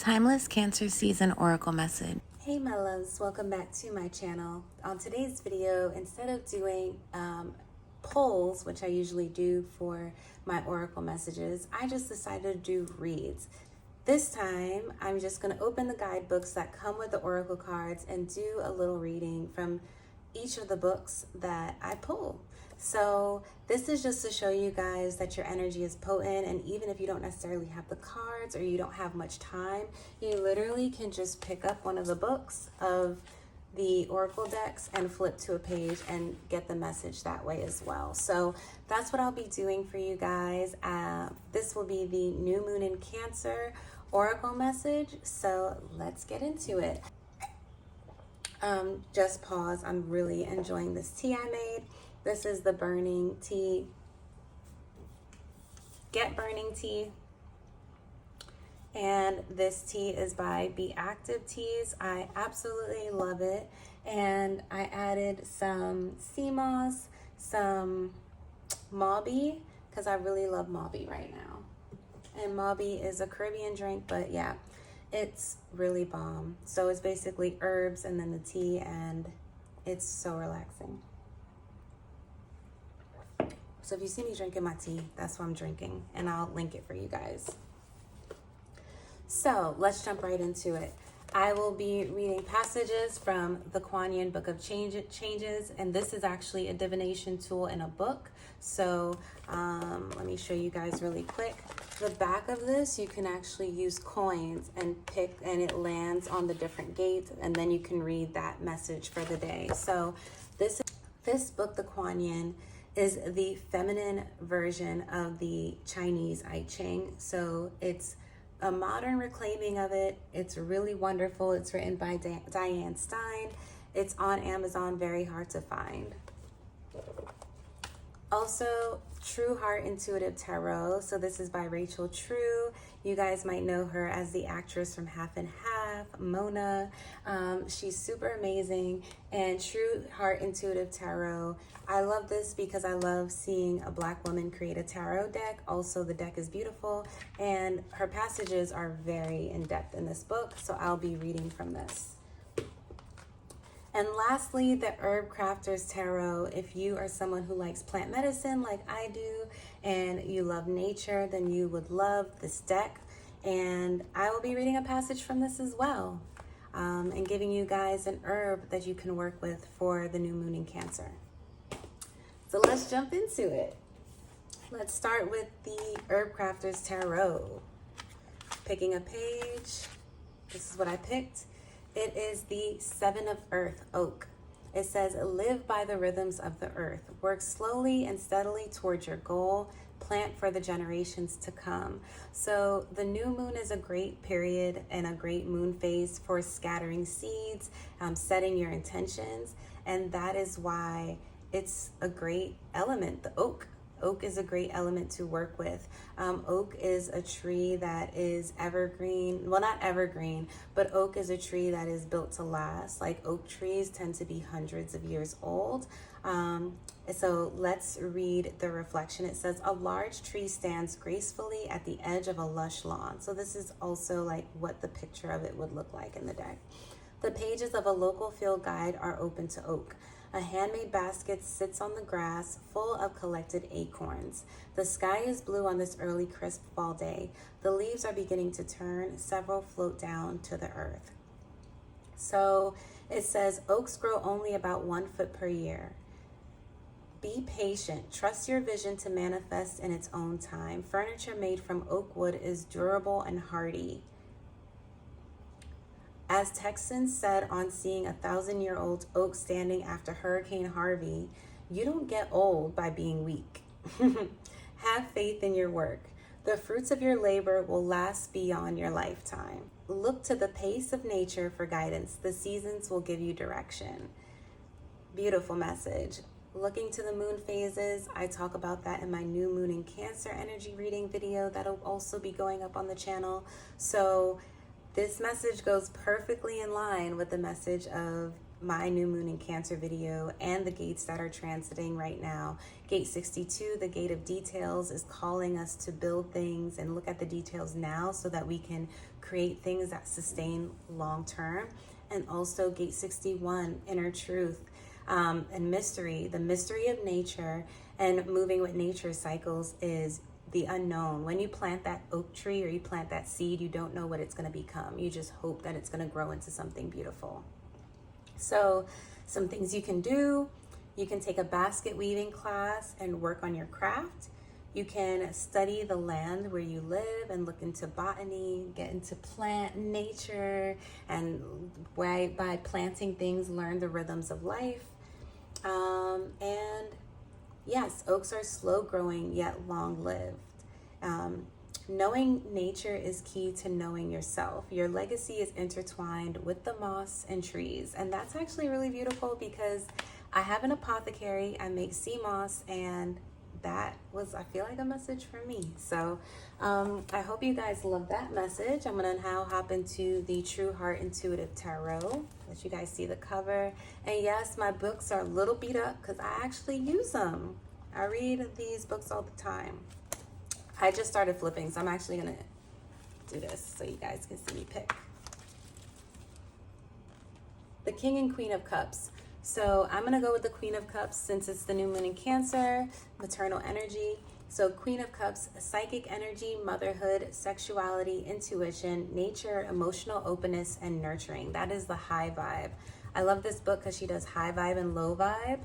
Timeless Cancer Season Oracle Message. Hey my loves, welcome back to my channel. On today's video, instead of doing polls, which I usually do for my oracle messages, I just decided to do reads. This time, I'm just going to open the guidebooks that come with the oracle cards and do a little reading from each of the books that I pull. So this is just to show you guys that your energy is potent, and even if you don't necessarily have the cards or you don't have much time, you literally can just pick up one of the books of the oracle decks and flip to a page and get the message that way as well. So that's what I'll be doing for you guys. This will be the new moon in Cancer oracle message, so let's get into it. Just pause. I'm really enjoying this tea I made. This is the burning tea. Get burning tea. And this tea is by Be Active Teas. I absolutely love it. And I added some sea moss, some mauby, because I really love mauby right now. And mauby is a Caribbean drink, but yeah, it's really bomb. So it's basically herbs and then the tea, and it's so relaxing. So if you see me drinking my tea, that's what I'm drinking, and I'll link it for you guys. So let's jump right into it. I will be reading passages from the Kuan Yin Book of Changes, and this is actually a divination tool in a book. So let me show you guys really quick. The back of this, you can actually use coins and pick, and it lands on the different gates, and then you can read that message for the day. So this book, the Kuan Yin, is the feminine version of the Chinese I Ching. So it's a modern reclaiming of it. It's really wonderful. It's written by Diane Stein. It's on Amazon, very hard to find. Also, True Heart Intuitive Tarot. So this is by Rachel True. You guys might know her as the actress from Half and Half, Mona. She's super amazing. And True Heart Intuitive Tarot, I love this because I love seeing a Black woman create a tarot deck. Also, the deck is beautiful, and her passages are very in-depth in this book, so I'll be reading from this. And lastly, the Herb Crafter's Tarot. If you are someone who likes plant medicine like I do, and you love nature, then you would love this deck. And I will be reading a passage from this as well, and giving you guys an herb that you can work with for the new moon in Cancer. So let's jump into it. Let's start with the Herb Crafter's Tarot. Picking a page. This is what I picked. It is the Seven of Earth, Oak. It says, live by the rhythms of the earth. Work slowly and steadily towards your goal. Plant for the generations to come. So the new moon is a great period and a great moon phase for scattering seeds, setting your intentions. And that is why it's a great element, the oak. Oak is a great element to work with. Oak is a tree that is evergreen. Well, not evergreen, but oak is a tree that is built to last. Like oak trees tend to be hundreds of years old. So let's read the reflection. It says, a large tree stands gracefully at the edge of a lush lawn. So this is also like what the picture of it would look like in the deck. The pages of a local field guide are open to oak. A handmade basket sits on the grass, full of collected acorns. The sky is blue on this early, crisp fall day. The leaves are beginning to turn. Several float down to the earth. So it says, oaks grow only about 1 foot per year. Be patient. Trust your vision to manifest in its own time. Furniture made from oak wood is durable and hardy. As Texans said on seeing a 1,000-year-old oak standing after Hurricane Harvey, you don't get old by being weak. Have faith in your work. The fruits of your labor will last beyond your lifetime. Look to the pace of nature for guidance. The seasons will give you direction. Beautiful message. Looking to the moon phases, I talk about that in my new moon in Cancer energy reading video that'll also be going up on the channel. So this message goes perfectly in line with the message of my new moon in Cancer video and the gates that are transiting right now. Gate 62, the gate of details, is calling us to build things and look at the details now so that we can create things that sustain long term. And also gate 61, inner truth, and mystery. The mystery of nature and moving with nature cycles is the unknown. When you plant that oak tree or you plant that seed, you don't know what it's going to become. You just hope that it's going to grow into something beautiful. So some things you can do: you can take a basket weaving class and work on your craft. You can study the land where you live and look into botany, get into plant nature, and by planting things, learn the rhythms of life. And yes, oaks are slow growing yet long lived. Knowing nature is key to knowing yourself. Your legacy is intertwined with the moss and trees. And that's actually really beautiful because I have an apothecary. I make sea moss, and that was, I feel like, a message for me. So I hope you guys love that message. I'm going to now hop into the True Heart Intuitive Tarot. Let you guys see the cover. And yes, my books are a little beat up because I actually use them. I read these books all the time. I just started flipping, so I'm actually going to do this so you guys can see me pick. The King and Queen of Cups. So I'm going to go with the Queen of Cups since it's the new moon in Cancer, maternal energy. So Queen of Cups, psychic energy, motherhood, sexuality, intuition, nature, emotional openness, and nurturing. That is the high vibe. I love this book because she does high vibe and low vibe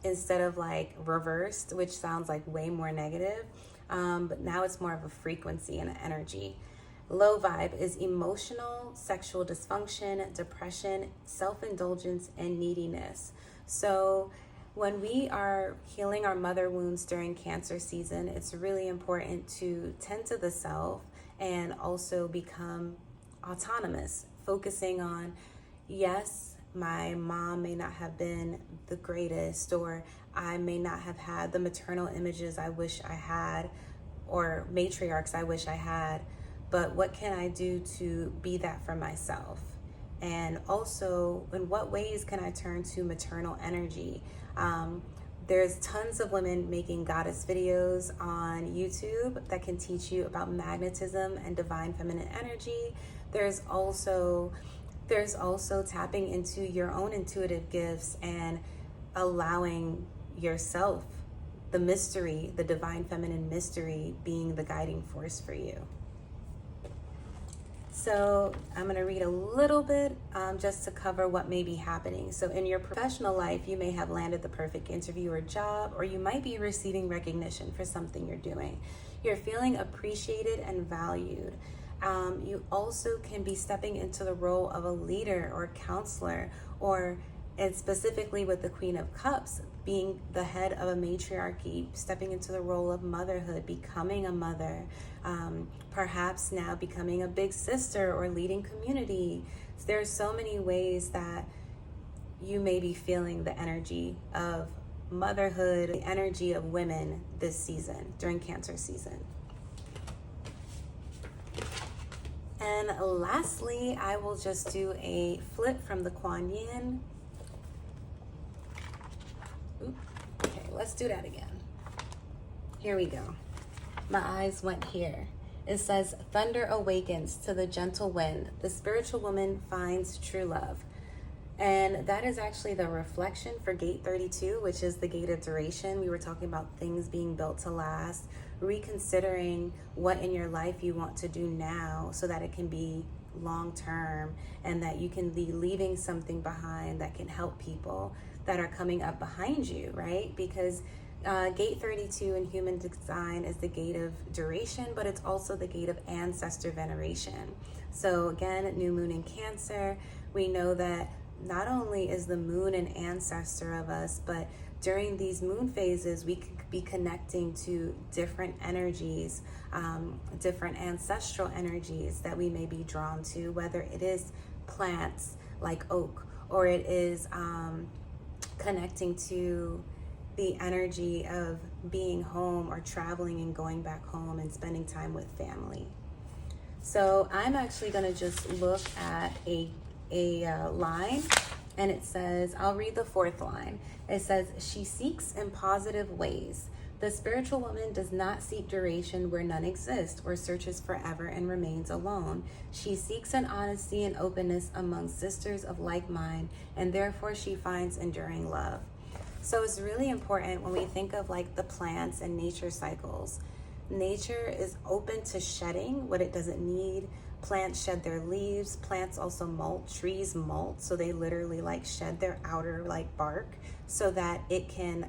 instead of like reversed, which sounds like way more negative. But now it's more of a frequency and an energy. Low vibe is emotional, sexual dysfunction, depression, self-indulgence, and neediness. So when we are healing our mother wounds during Cancer season, it's really important to tend to the self and also become autonomous, focusing on, yes, my mom may not have been the greatest, or I may not have had the maternal images I wish I had, or matriarchs I wish I had, but what can I do to be that for myself? And also, in what ways can I turn to maternal energy? There's tons of women making goddess videos on YouTube that can teach you about magnetism and divine feminine energy. There's also tapping into your own intuitive gifts and allowing yourself the mystery, the divine feminine mystery, being the guiding force for you. So I'm going to read a little bit just to cover what may be happening. So in your professional life, you may have landed the perfect interview or job, or you might be receiving recognition for something you're doing. You're feeling appreciated and valued. You also can be stepping into the role of a leader or counselor, and specifically with the Queen of Cups, being the head of a matriarchy, stepping into the role of motherhood, becoming a mother, perhaps now becoming a big sister or leading community. So there's so many ways that you may be feeling the energy of motherhood, the energy of women this season, during Cancer season. And lastly, I will just do a flip from the Kuan Yin. Okay, let's do that again. Here we go. My eyes went here. It says, thunder awakens to the gentle wind. The spiritual woman finds true love. And that is actually the reflection for gate 32, which is the gate of duration. We were talking about things being built to last, reconsidering what in your life you want to do now so that it can be long term and that you can be leaving something behind that can help people that are coming up behind you, right? Because gate 32 in human design is the gate of duration, but it's also the gate of ancestor veneration. So again, new moon in Cancer, we know that not only is the moon an ancestor of us, but during these moon phases, we could be connecting to different energies, different ancestral energies that we may be drawn to, whether it is plants like oak, or it is connecting to the energy of being home or traveling and going back home and spending time with family. So I'm actually going to just look at a line, and it says, I'll read the fourth line. It says, she seeks in positive ways, The spiritual woman does not seek duration where none exist, or searches forever and remains alone. She seeks an honesty and openness among sisters of like mind, and therefore she finds enduring love. So it's really important when we think of like the plants and nature cycles. Nature is open to shedding what it doesn't need. Plants shed their leaves. Plants also molt. Trees molt, so they literally like shed their outer like bark so that it can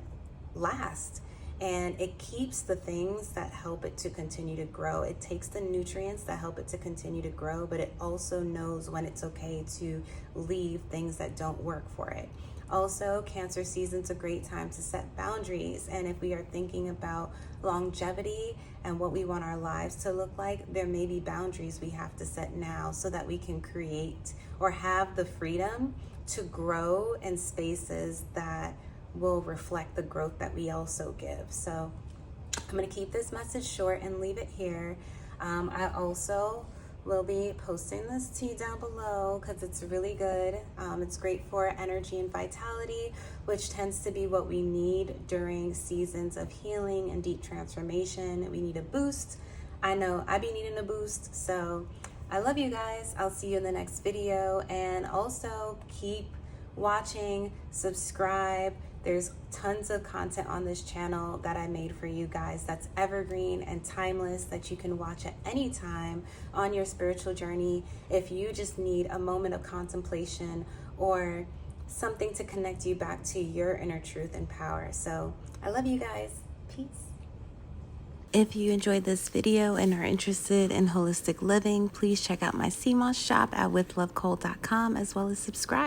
last. And it keeps the things that help it to continue to grow. It takes the nutrients that help it to continue to grow, but it also knows when it's okay to leave things that don't work for it. Also, Cancer season's a great time to set boundaries. And if we are thinking about longevity and what we want our lives to look like, there may be boundaries we have to set now so that we can create or have the freedom to grow in spaces that will reflect the growth that we also give. So I'm going to keep this message short and leave it here. I also will be posting this tea down below because it's really good. It's great for energy and vitality, which tends to be what we need during seasons of healing and deep transformation. We need a boost. I know I be needing a boost. So I love you guys. I'll see you in the next video. And also keep watching, subscribe. There's tons of content on this channel that I made for you guys that's evergreen and timeless, that you can watch at any time on your spiritual journey if you just need a moment of contemplation or something to connect you back to your inner truth and power. So I love you guys. Peace. If you enjoyed this video and are interested in holistic living, please check out my CMOS shop at withlovecole.com, as well as subscribe.